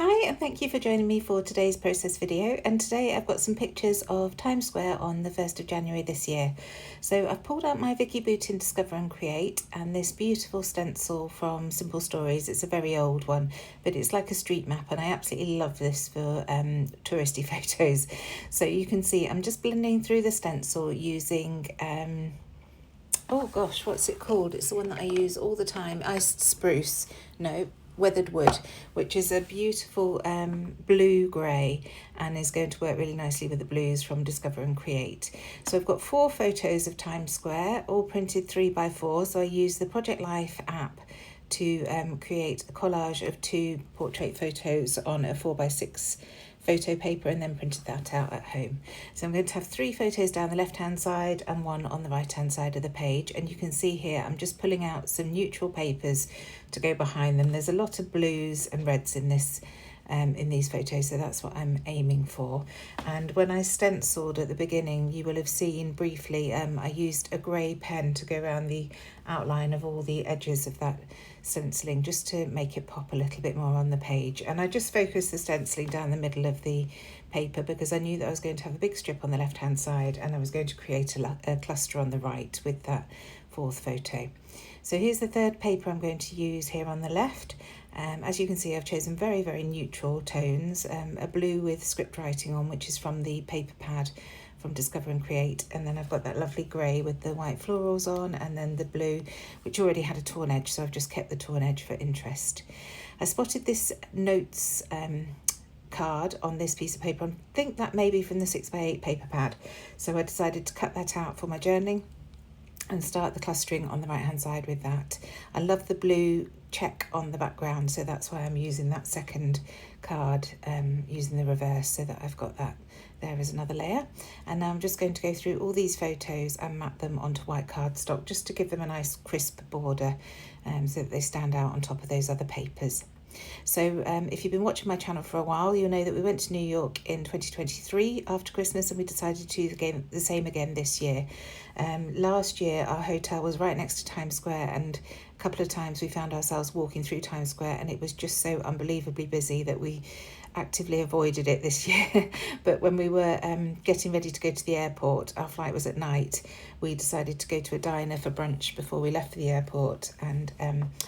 Hi, and thank you for joining me for today's process video. And today I've got some pictures of Times Square on the 1st of January this year. So I've pulled out my Vicki Boutin Discover and Create and this beautiful stencil from Simple Stories. It's a very old one, but it's like a street map, and I absolutely love this for touristy photos. So you can see I'm just blending through the stencil using oh gosh, what's it called? It's the one that I use all the time. Iced spruce. No, weathered wood, which is a beautiful blue grey and is going to work really nicely with the blues from Discover and Create. So I've got 4 photos of Times Square, all printed 3x4. So I use the Project Life app to create a collage of 2 portrait photos on a 4x6 photo paper and then printed that out at home. So I'm going to have 3 photos down the left hand side and 1 on the right hand side of the page, and you can see here I'm just pulling out some neutral papers to go behind them. There's a lot of blues and reds in this in these photos, so that's what I'm aiming for. And when I stenciled at the beginning, you will have seen briefly I used a grey pen to go around the outline of all the edges of that stenciling just to make it pop a little bit more on the page. And I just focused the stenciling down the middle of the paper because I knew that I was going to have a big strip on the left hand side and I was going to create a cluster on the right with that 4th photo. So here's the 3rd paper I'm going to use here on the left. As you can see, I've chosen very, very neutral tones, a blue with script writing on, which is from the paper pad from Discover and Create, and then I've got that lovely grey with the white florals on, and then the blue, which already had a torn edge, so I've just kept the torn edge for interest. I spotted this notes card on this piece of paper, and I think that may be from the 6x8 paper pad, so I decided to cut that out for my journaling and start the clustering on the right hand side with that. I love the blue check on the background, so that's why I'm using that 2nd card, using the reverse, so that I've got that there as another layer. And now I'm just going to go through all these photos and map them onto white cardstock just to give them a nice crisp border, so that they stand out on top of those other papers. So if you've been watching my channel for a while, you'll know that we went to New York in 2023 after Christmas, and we decided to do the same again this year. Last year our hotel was right next to Times Square, and a couple of times we found ourselves walking through Times Square and it was just so unbelievably busy that we actively avoided it this year. But when we were getting ready to go to the airport, our flight was at night, we decided to go to a diner for brunch before we left for the airport, and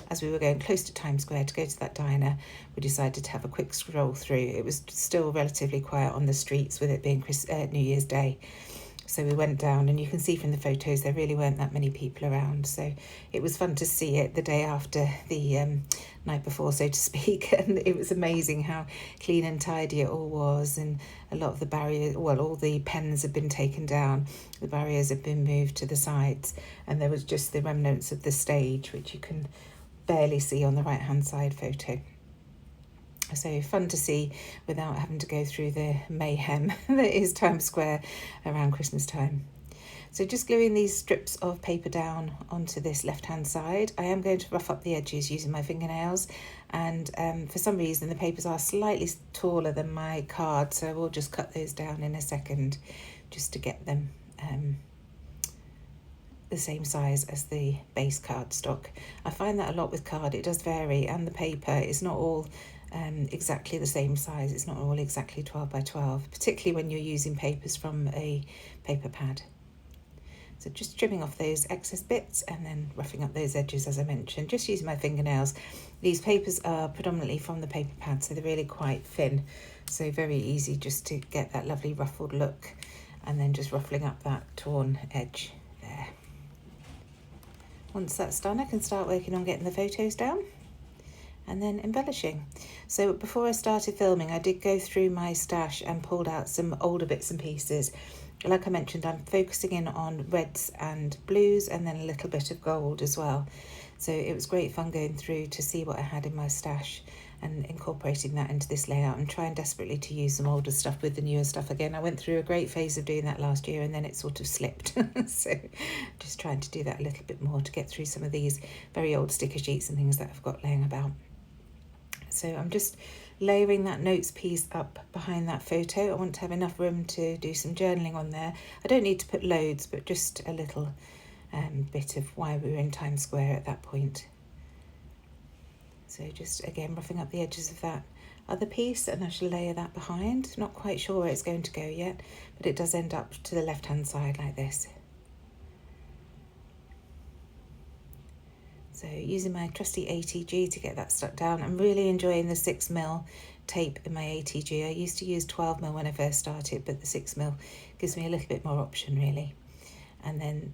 as we were going close to Times Square to go to that diner, we decided to have a quick stroll through. It was still relatively quiet on the streets with it being New Year's Day. So we went down, and you can see from the photos there really weren't that many people around. So it was fun to see it the day after the night before, so to speak. And it was amazing how clean and tidy it all was. And a lot of the barriers, well, all the pens had been taken down. The barriers had been moved to the sides. And there was just the remnants of the stage, which you can barely see on the right-hand side photo. So fun to see without having to go through the mayhem that is Times Square around Christmas time. So just gluing these strips of paper down onto this left-hand side, I am going to rough up the edges using my fingernails, and for some reason the papers are slightly taller than my card, so we'll just cut those down in a second just to get them the same size as the base cardstock. I find that a lot with card, it does vary, and the paper is not all exactly the same size. It's not all exactly 12 by 12, particularly when you're using papers from a paper pad. So just trimming off those excess bits and then roughing up those edges, as I mentioned, just using my fingernails. These papers are predominantly from the paper pad, so they're really quite thin, so very easy just to get that lovely ruffled look, and then just ruffling up that torn edge there. Once that's done, I can start working on getting the photos down and then embellishing. So before I started filming, I did go through my stash and pulled out some older bits and pieces. Like I mentioned, I'm focusing in on reds and blues and then a little bit of gold as well. So it was great fun going through to see what I had in my stash and incorporating that into this layout and trying desperately to use some older stuff with the newer stuff again. I went through a great phase of doing that last year and then it sort of slipped. So just trying to do that a little bit more to get through some of these very old sticker sheets and things that I've got laying about. So I'm just layering that notes piece up behind that photo. I want to have enough room to do some journaling on there. I don't need to put loads, but just a little bit of why we were in Times Square at that point. So just again roughing up the edges of that other piece, and I shall layer that behind. Not quite sure where it's going to go yet, but it does end up to the left hand side like this. So using my trusty ATG to get that stuck down. I'm really enjoying the 6mm tape in my ATG. I used to use 12mm when I first started, but the 6mm gives me a little bit more option really. And then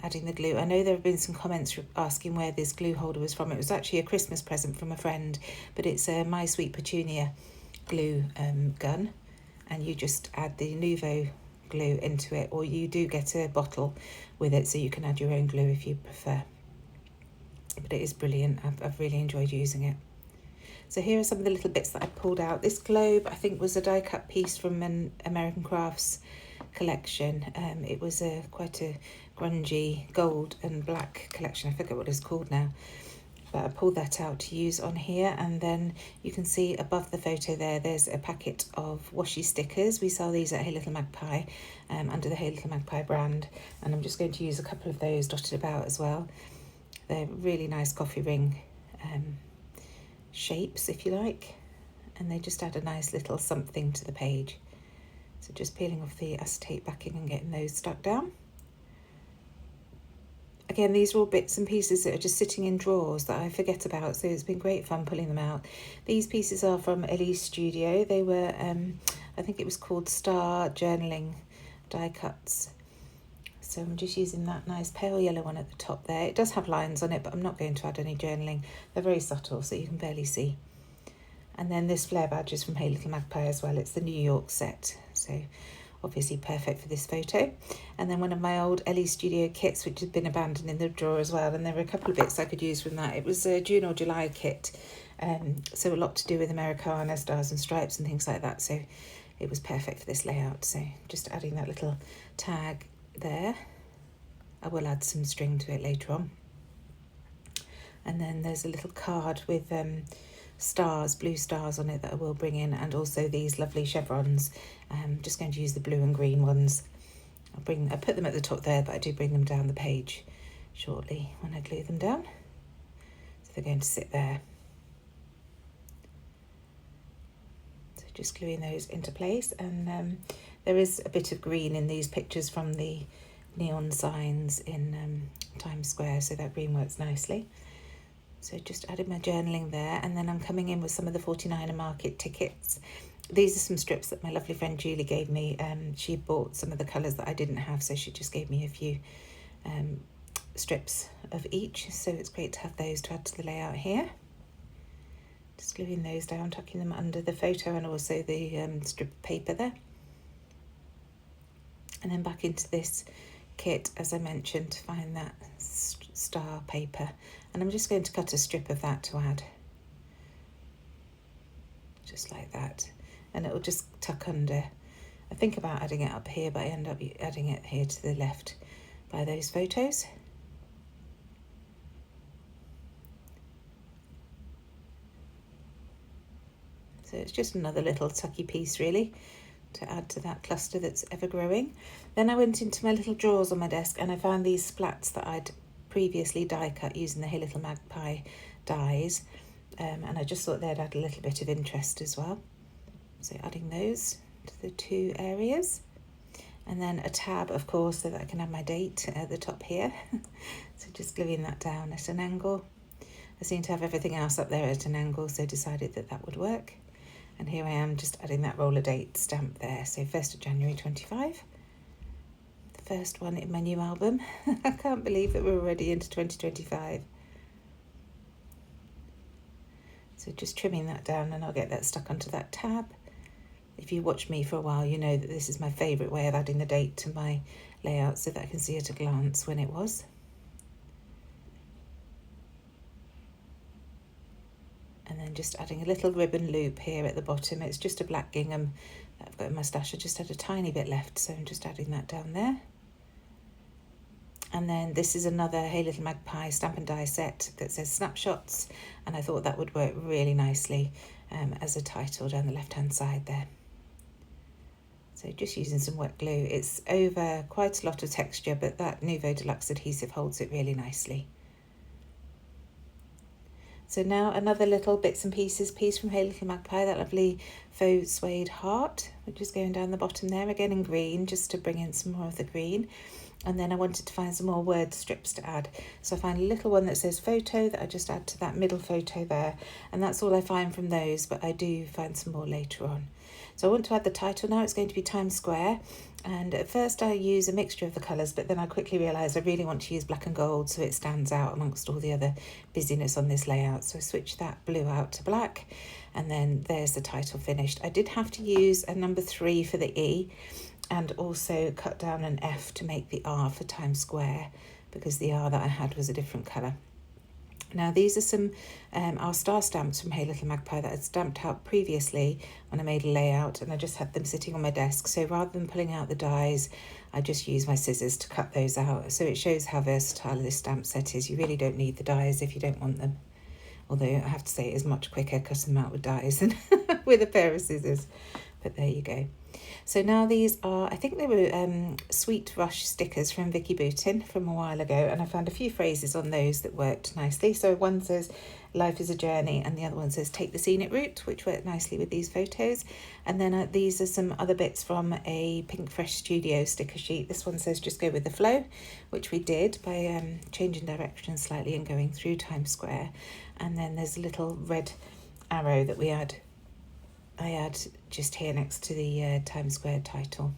adding the glue. I know there have been some comments asking where this glue holder was from. It was actually a Christmas present from a friend, but it's a My Sweet Petunia glue gun, and you just add the Nuvo glue into it, or you do get a bottle with it so you can add your own glue if you prefer. But it is brilliant. I've really enjoyed using it. So here are some of the little bits that I pulled out. This globe I think was a die cut piece from an American Crafts collection. It was quite a grungy gold and black collection. I forget what it's called now, but I pulled that out to use on here. And then you can see above the photo there's a packet of washi stickers. We sell these at Hey Little Magpie under the Hey Little Magpie brand, and I'm just going to use a couple of those dotted about as well. They're really nice coffee ring shapes, if you like, and they just add a nice little something to the page. So just peeling off the acetate backing and getting those stuck down. Again, these are all bits and pieces that are just sitting in drawers that I forget about, so it's been great fun pulling them out. These pieces are from Ellie's studio. They were, I think it was called Star Journaling die cuts. So I'm just using that nice pale yellow one at the top there. It does have lines on it, but I'm not going to add any journaling. They're very subtle, so you can barely see. And then this flare badge is from Hey Little Magpie as well. It's the New York set, so obviously perfect for this photo. And then one of my old Ellie Studio kits, which has been abandoned in the drawer as well. And there were a couple of bits I could use from that. It was a June or July kit, so a lot to do with Americana, stars and stripes and things like that. So it was perfect for this layout. So just adding that little tag there. I will add some string to it later on. And then there's a little card with stars, blue stars on it that I will bring in, and also these lovely chevrons. I'm just going to use the blue and green ones. I put them at the top there, but I do bring them down the page shortly when I glue them down. So they're going to sit there. So just gluing those into place, and there is a bit of green in these pictures from the neon signs in Times Square, so that green works nicely. So just added my journaling there, and then I'm coming in with some of the 49er Market tickets. These are some strips that my lovely friend Julie gave me. She bought some of the colours that I didn't have, so she just gave me a few strips of each. So it's great to have those to add to the layout here. Just gluing those down, tucking them under the photo and also the strip of paper there. And then back into this kit, as I mentioned, to find that star paper, and I'm just going to cut a strip of that to add, just like that, and it will just tuck under. I think about adding it up here, but I end up adding it here to the left by those photos. So it's just another little tucky piece really to add to that cluster that's ever growing. Then I went into my little drawers on my desk and I found these splats that I'd previously die cut using the Hey Little Magpie dies, and I just thought they'd add a little bit of interest as well. So adding those to the two areas, and then a tab, of course, so that I can have my date at the top here. So just gluing that down at an angle. I seem to have everything else up there at an angle, so decided that that would work. And here I am just adding that roller date stamp there, so 1st of January 25. The first one in my new album. I can't believe that we're already into 2025. So just trimming that down, and I'll get that stuck onto that tab. If you watch me for a while, you know that this is my favourite way of adding the date to my layout so that I can see at a glance when it was. And then just adding a little ribbon loop here at the bottom. It's just a black gingham that I've got in my stash. I just had a tiny bit left, so I'm just adding that down there. And then this is another Hey Little Magpie stamp and die set that says snapshots, and I thought that would work really nicely as a title down the left hand side there. So just using some wet glue. It's over quite a lot of texture, but that Nuvo Deluxe adhesive holds it really nicely. So now another little bits and pieces piece from Hey Little Magpie, that lovely faux suede heart, which is going down the bottom there, again in green, just to bring in some more of the green. And then I wanted to find some more word strips to add. So I find a little one that says photo that I just add to that middle photo there. And that's all I find from those, but I do find some more later on. So I want to add the title now. It's going to be Times Square. And at first I use a mixture of the colours, but then I quickly realised I really want to use black and gold so it stands out amongst all the other busyness on this layout. So I switched that blue out to black, and then there's the title finished. I did have to use a number 3 for the E, and also cut down an F to make the R for Times Square, because the R that I had was a different colour. Now these are some our star stamps from Hey Little Magpie that I'd stamped out previously when I made a layout, and I just had them sitting on my desk. So rather than pulling out the dies, I just use my scissors to cut those out. So it shows how versatile this stamp set is. You really don't need the dies if you don't want them. Although I have to say it is much quicker cutting them out with dies than with a pair of scissors. But there you go. So now these are, I think they were Sweet Rush stickers from Vicki Boutin from a while ago, and I found a few phrases on those that worked nicely. So one says, life is a journey, and the other one says, take the scenic route, which worked nicely with these photos. And then these are some other bits from a Pink Fresh Studio sticker sheet. This one says, just go with the flow, which we did by changing direction slightly and going through Times Square. And then there's a little red arrow that I add just here next to the Times Square title.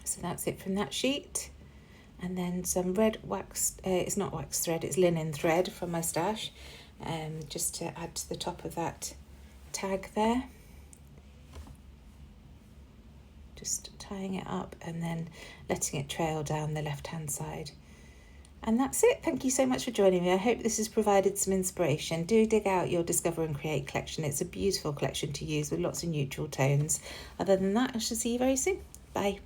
So that's it from that sheet. And then some red wax, it's not wax thread, it's linen thread from my stash, just to add to the top of that tag there. Just tying it up and then letting it trail down the left-hand side. And that's it. Thank you so much for joining me. I hope this has provided some inspiration. Do dig out your Discover and Create collection. It's a beautiful collection to use with lots of neutral tones. Other than that, I shall see you very soon. Bye.